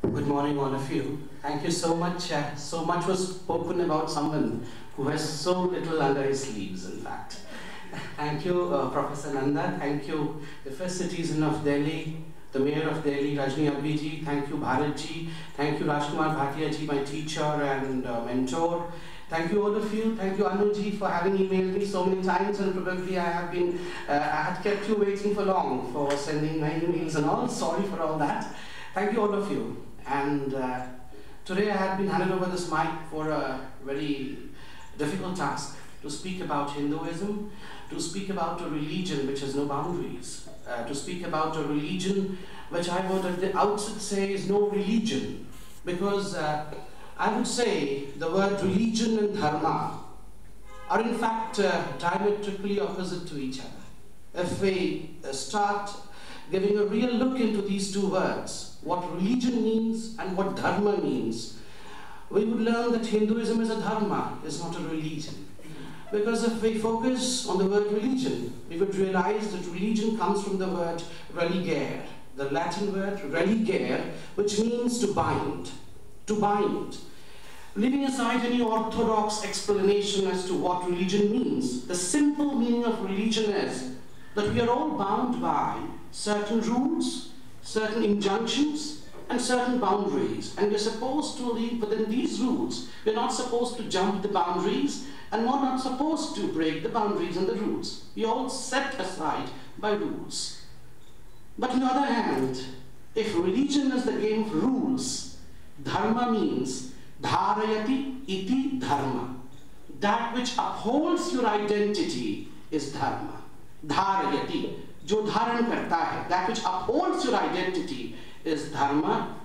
Good morning, all of you. Thank you so much. So much was spoken about someone who has so little under his sleeves, in fact. Thank you, Professor Nanda. Thank you, the first citizen of Delhi, the Mayor of Delhi, Rajni Abhiji. Thank you, Bharatji. Thank you, Rajkumar Bhatiaji, my teacher and mentor. Thank you, all of you. Thank you, Anuji, for having emailed me so many times, and probably I had kept you waiting for long for sending my emails and all. Sorry for all that. Thank you, all of you. And today I had been handed over this mic for a very difficult task, to speak about Hinduism, to speak about a religion which has no boundaries, to speak about a religion which I would at the outset say is no religion, because I would say the word religion and dharma are in fact diametrically opposite to each other. If we start giving a real look into these two words, what religion means and what dharma means, we would learn that Hinduism is a dharma, is not a religion. Because if we focus on the word religion, we would realize that religion comes from the word religare, the Latin word religare, which means to bind, to bind. Leaving aside any orthodox explanation as to what religion means, the simple meaning of religion is that we are all bound by certain rules, certain injunctions, and certain boundaries, and we're supposed to live within these rules. We're not supposed to jump the boundaries, and we're not supposed to break the boundaries and the rules. We're all set aside by rules. But on the other hand, if religion is the game of rules, dharma means dharayati iti dharma. That which upholds your identity is dharma. Dharayati, jo dharan karta hai, that which upholds your identity is dharma.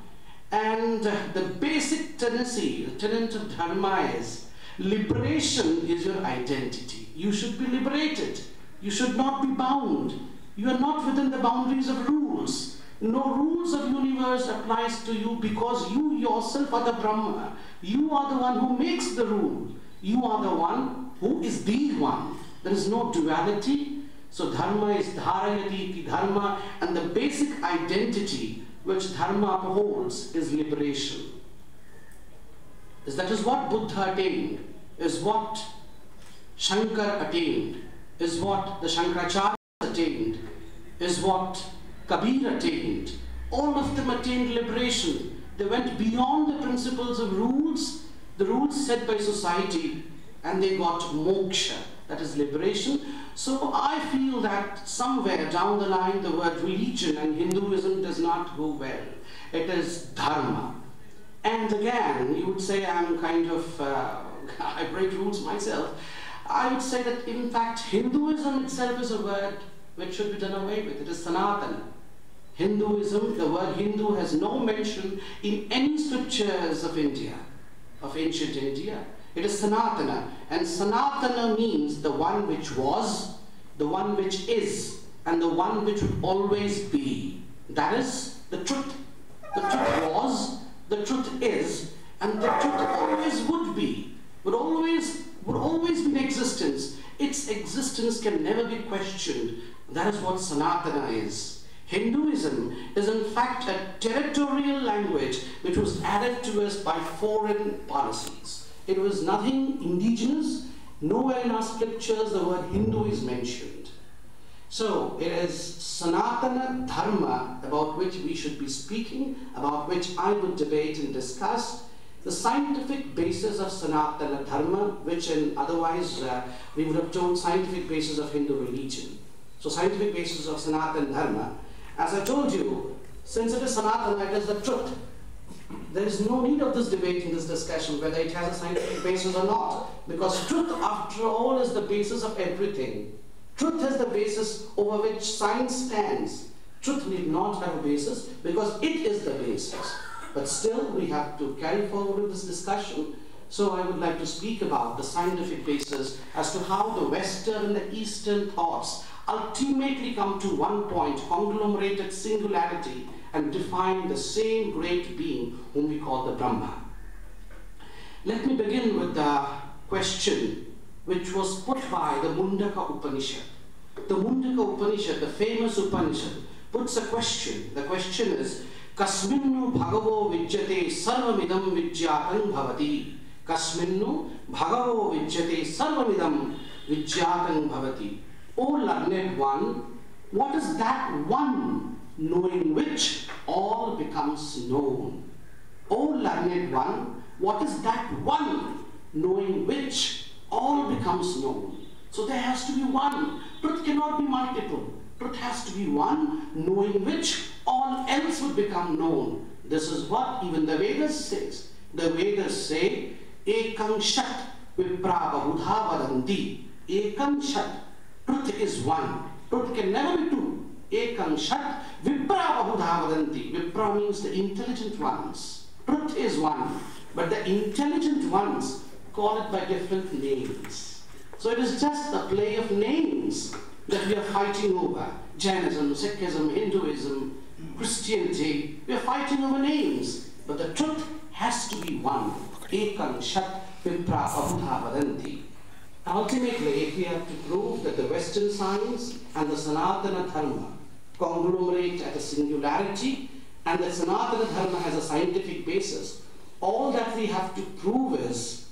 And the basic tendency, the tenet of dharma is liberation is your identity. You should be liberated. You should not be bound. You are not within the boundaries of rules. No rules of universe applies to you, because you yourself are the Brahma. You are the one who makes the rule. You are the one who is the one. There is no duality. So dharma is dharayati iti dharma, and the basic identity which dharma upholds is liberation. That is what Buddha attained, is what Shankar attained, is what the Shankaracharya attained, is what Kabir attained. All of them attained liberation. They went beyond the principles of rules, the rules set by society, and they got moksha, that is liberation. So I feel that somewhere down the line the word religion and Hinduism does not go well. It is dharma. And again, you would say I'm kind of, I break rules myself. I would say that in fact Hinduism itself is a word which should be done away with. It is Sanatana. Hinduism, the word Hindu has no mention in any scriptures of India, of ancient India. It is Sanatana, and Sanatana means the one which was, the one which is, and the one which would always be. That is the truth. The truth was, the truth is, and the truth always would be, would always be in existence. Its existence can never be questioned. That is what Sanatana is. Hinduism is in fact a territorial language which was added to us by foreign policies. It was nothing indigenous. Nowhere in our scriptures the word Hindu is mentioned. So it is Sanatana Dharma about which we should be speaking, about which I would debate and discuss. The scientific basis of Sanatana Dharma, which otherwise we would have told scientific basis of Hindu religion. So scientific basis of Sanatana Dharma. As I told you, since it is Sanatana, it is the truth. There is no need of this debate in this discussion whether it has a scientific basis or not, because truth after all is the basis of everything. Truth is the basis over which science stands. Truth need not have a basis because it is the basis. But still we have to carry forward with this discussion. So I would like to speak about the scientific basis as to how the Western and the Eastern thoughts ultimately come to one point, conglomerated singularity, and define the same great being whom we call the Brahma. Let me begin with the question which was put by the Mundaka Upanishad. The Mundaka Upanishad, the famous Upanishad, puts a question. The question is, Kasminnu bhagavo vidyate sarvamidam vidyatang bhavati. Kasminnu bhagavo vidyate sarvamidam vidyatang bhavati. O learned one, what is that one knowing which all becomes known? O learned one, what is that one knowing which all becomes known? So there has to be one. Truth cannot be multiple. Truth has to be one, knowing which all else would become known. This is what even the Vedas says. The Vedas say, Ekam Shat Vipra Bahudha Vadanti. Ekam Shat. Truth is one. Truth can never be two. Ekam Shat Vipra Bahudha Vadanti. Vipra means the intelligent ones. Truth is one. But the intelligent ones call it by different names. So it is just a play of names that we are fighting over. Jainism, Sikhism, Hinduism, Christianity, we are fighting over names. But the truth has to be one. Ekam Shat Vipra Bahudha Vadanti. Ultimately, if we have to prove that the Western science and the Sanatana Dharma conglomerate at a singularity, and that Sanatana Dharma has a scientific basis, all that we have to prove is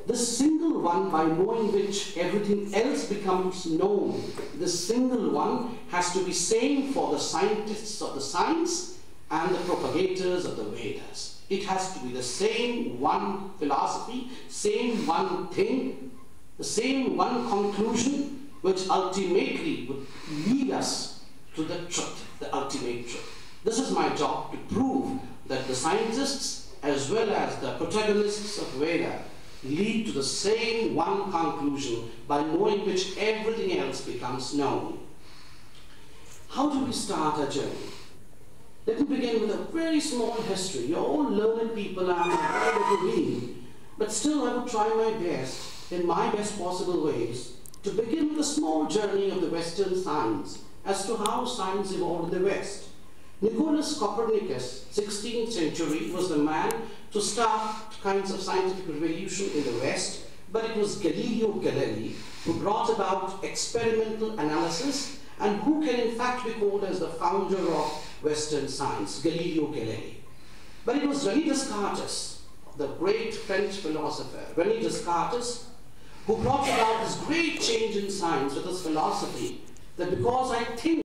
this single one by knowing which everything else becomes known. This single one has to be same for the scientists of the science and the propagators of the Vedas. It has to be the same one philosophy, same one thing, the same one conclusion, which ultimately would lead us to the truth, the ultimate truth. This is my job, to prove that the scientists as well as the protagonists of Veda lead to the same one conclusion by knowing which everything else becomes known. How do we start our journey? Let me begin with a very small history. You're all learned people and very little reading, but still I will try my best, in my best possible ways, to begin with a small journey of the Western science as to how science evolved in the West. Nicholas Copernicus, 16th century, was the man to start kinds of scientific revolution in the West, but it was Galileo Galilei who brought about experimental analysis and who can in fact be called as the founder of Western science, Galileo Galilei. But it was René Descartes, the great French philosopher, René Descartes, who brought about this great change in science with his philosophy, that because I think